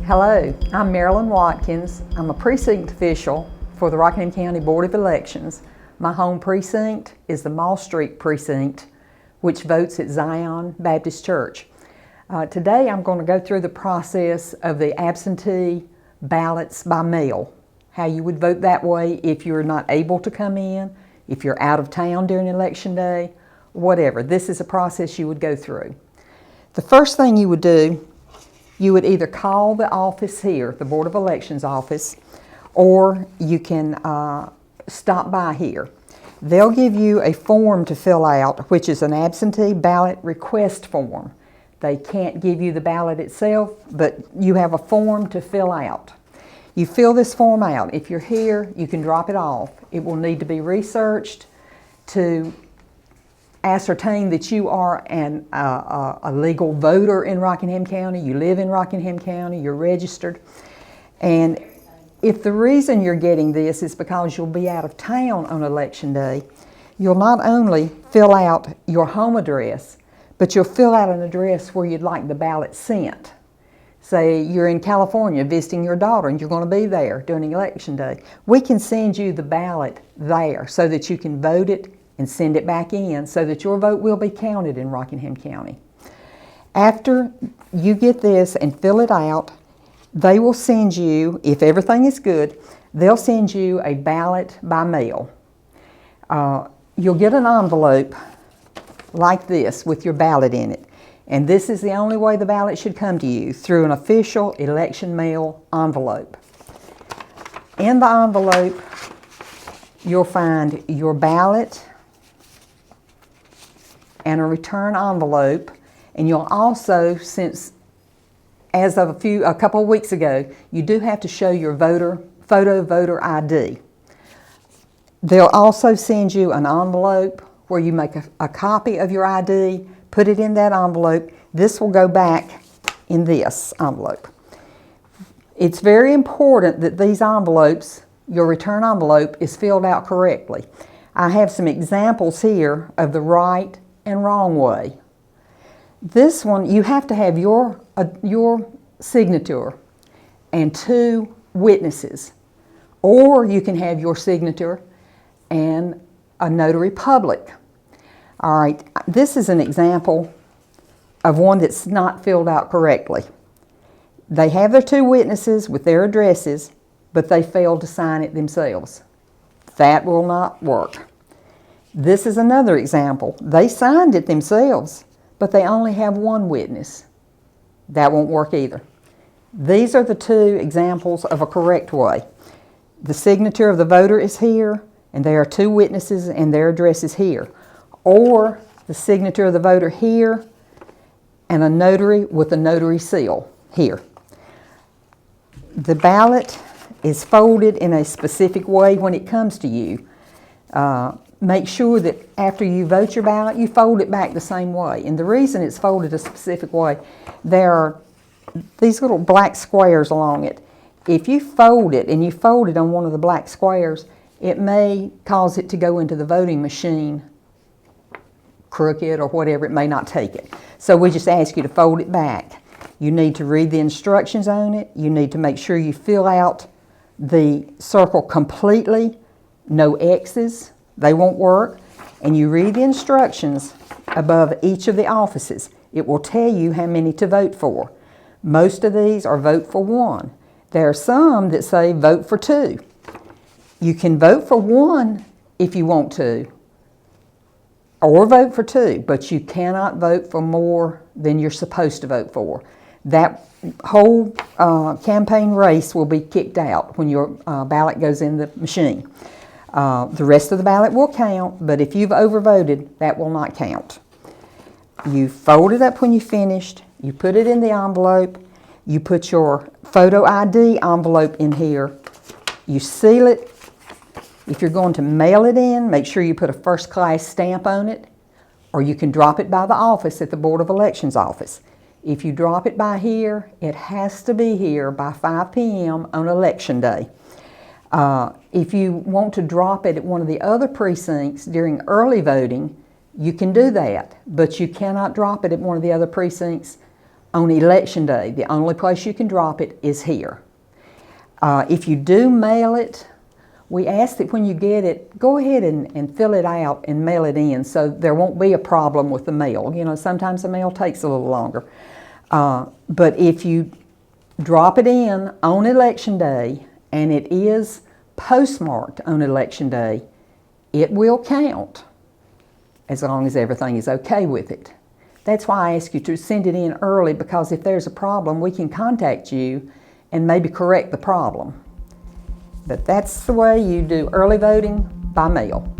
Hello, I'm Marilyn Watkins. I'm a precinct official for the Rockingham County Board of Elections. My home precinct is the Mall Street precinct, which votes at Zion Baptist Church. Today I'm going to go through the process of the absentee ballots by mail, how you would vote that way if you're not able to come in, if you're out of town during election day, whatever. This is a process you would go through. The first thing you would do, you would either call the office here, the Board of Elections office, or you can stop by here. They'll give you a form to fill out, which is an absentee ballot request form. They can't give you the ballot itself, but you have a form to fill out. You fill this form out. If you're here, you can drop it off. It will need to be researched to ascertain that you are a legal voter in Rockingham County, you live in Rockingham County, you're registered. And if the reason you're getting this is because you'll be out of town on election day, you'll not only fill out your home address, but you'll fill out an address where you'd like the ballot sent. Say you're in California visiting your daughter and you're going to be there during election day. We can send you the ballot there so that you can vote it and send it back in so that your vote will be counted in Rockingham County. After you get this and fill it out, they will send you, if everything is good, they'll send you a ballot by mail. You'll get an envelope like this with your ballot in it. And this is the only way the ballot should come to you, through an official election mail envelope. In the envelope, you'll find your ballot and a return envelope, and you'll also, since as of a couple of weeks ago, you do have to show your voter ID. They'll also send you an envelope where you make a copy of your ID, put it in that envelope. This will go back in this envelope. It's very important that these envelopes, your return envelope, is filled out correctly. I have some examples here of the right and wrong way. This one, you have to have your signature and 2 witnesses, or you can have your signature and a notary public. All right, this is an example of one that's not filled out correctly. They have their 2 witnesses with their addresses, but they failed to sign it themselves. That will not work. This is another example. They signed it themselves, but they only have 1 witness. That won't work either. These are the 2 examples of a correct way. The signature of the voter is here, and there are 2 witnesses and their address is here. Or the signature of the voter here and a notary with a notary seal here. The ballot is folded in a specific way when it comes to you. Make sure that after you vote your ballot, you fold it back the same way. And the reason it's folded a specific way, there are these little black squares along it. If you fold it and you fold it on one of the black squares, it may cause it to go into the voting machine crooked or whatever. It may not take it. So we just ask you to fold it back. You need to read the instructions on it. You need to make sure you fill out the circle completely, no X's. They won't work. And you read the instructions above each of the offices. It will tell you how many to vote for. Most of these are vote for 1. There are some that say vote for 2. You can vote for 1 if you want to, or vote for 2, but you cannot vote for more than you're supposed to vote for. That whole campaign race will be kicked out when your ballot goes in the machine. The rest of the ballot will count, but if you've overvoted, that will not count. You fold it up when you finished, you put it in the envelope, you put your photo ID envelope in here, you seal it. If you're going to mail it in, make sure you put a first-class stamp on it, or you can drop it by the office at the Board of Elections office. If you drop it by here, it has to be here by 5 p.m. on election day. If you want to drop it at one of the other precincts during early voting, you can do that, but you cannot drop it at one of the other precincts on Election Day. The only place you can drop it is here. If you do mail it, we ask that when you get it, go ahead and fill it out and mail it in so there won't be a problem with the mail. You know, sometimes the mail takes a little longer. But if you drop it in on Election Day and it is postmarked on Election Day, it will count as long as everything is okay with it. That's why I ask you to send it in early, because if there's a problem, we can contact you and maybe correct the problem. But that's the way you do early voting by mail.